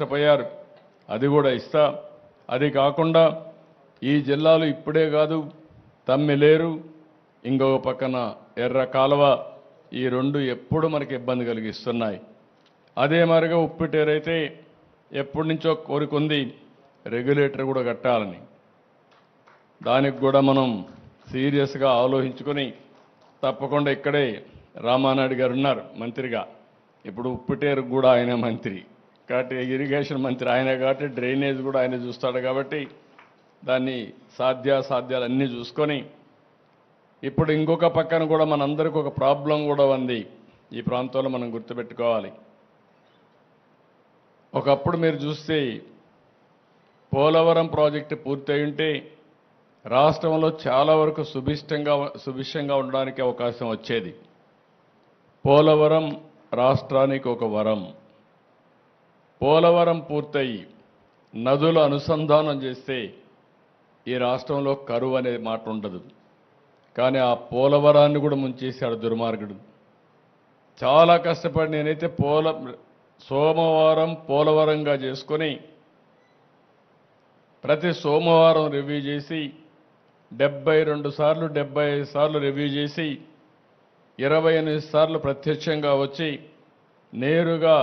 నష్టపోయారు. అది కూడా ఇస్తా. అది కాకుండా ఈ జిల్లాలో ఇప్పుడే కాదు, తమ్మిలేరు, ఇంకొక పక్కన ఎర్ర కాలువ, ఈ రెండు ఎప్పుడు మనకి ఇబ్బంది కలిగిస్తున్నాయి. అదే మరిగా ఉప్పిటేరైతే ఎప్పటి నుంచో కోరుకుంది రెగ్యులేటర్ కూడా కట్టాలని. దానికి కూడా మనం సీరియస్గా ఆలోచించుకొని తప్పకుండా ఇక్కడే రామానాయుడు గారు ఉన్నారు మంత్రిగా. ఇప్పుడు ఉప్పిటేరు కూడా ఆయన మంత్రి కాబట్టి, ఇరిగేషన్ మంత్రి ఆయన కాబట్టి, డ్రైనేజ్ కూడా ఆయన చూస్తాడు కాబట్టి దాన్ని సాధ్యాలన్నీ చూసుకొని ఇప్పుడు ఇంకొక పక్కన కూడా మనందరికీ ఒక ప్రాబ్లం కూడా ఉంది. ఈ ప్రాంతంలో మనం గుర్తుపెట్టుకోవాలి. ఒకప్పుడు మీరు చూస్తే పోలవరం ప్రాజెక్టు పూర్తయి ఉంటే రాష్ట్రంలో చాలా వరకు సుభిక్షంగా ఉండడానికి అవకాశం వచ్చేది. పోలవరం రాష్ట్రానికి ఒక వరం. పోలవరం పూర్తయి నదుల అనుసంధానం చేస్తే ఈ రాష్ట్రంలో కరువు అనే మాట ఉండదు. కానీ ఆ పోలవరాన్ని కూడా ముంచేశాడు దుర్మార్గుడు. చాలా కష్టపడి నేనైతే సోమవారం పోలవరంగా చేసుకొని ప్రతి సోమవారం రివ్యూ చేసి 72 సార్లు 75 సార్లు రివ్యూ చేసి 28 సార్లు ప్రత్యక్షంగా వచ్చి నేరుగా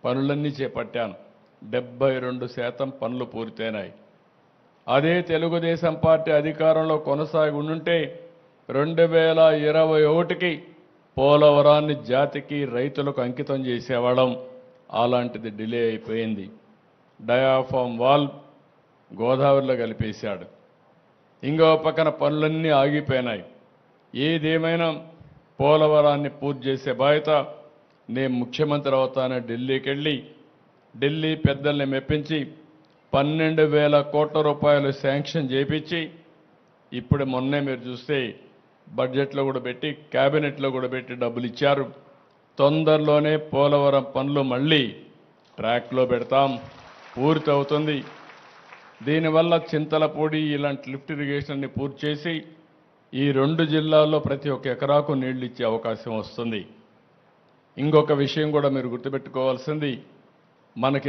పనులన్నీ చేపట్టాను. 72% పనులు పూర్తయినాయి. అదే తెలుగుదేశం పార్టీ అధికారంలో కొనసాగి ఉండుంటే 2021కి పోలవరాన్ని జాతికి రైతులకు అంకితం చేసేవాళ్ళం. అలాంటిది డిలే అయిపోయింది. డయాఫామ్ వాల్ గోదావరిలో కలిపేశాడు. ఇంకో పక్కన పనులన్నీ ఆగిపోయినాయి. ఏదేమైనా పోలవరాన్ని పూర్తి చేసే బాధ్యత నేను ముఖ్యమంత్రి అవుతానని ఢిల్లీకి వెళ్ళి ఢిల్లీ పెద్దల్ని మెప్పించి 12,000 కోట్ల రూపాయలు శాంక్షన్ చేయించి ఇప్పుడు మొన్నే మీరు చూస్తే బడ్జెట్లో కూడా పెట్టి క్యాబినెట్లో కూడా పెట్టి డబ్బులు ఇచ్చారు. తొందరలోనే పోలవరం పనులు మళ్ళీ ట్రాక్లో పెడతాం, పూర్తి అవుతుంది. దీనివల్ల చింతలపూడి ఇలాంటి లిఫ్ట్ ఇరిగేషన్ని పూర్తి చేసి ఈ 2 జిల్లాల్లో ప్రతి ఒక్క ఎకరాకు నీళ్లు ఇచ్చే అవకాశం వస్తుంది. ఇంకొక విషయం కూడా మీరు గుర్తుపెట్టుకోవాల్సింది, మనకి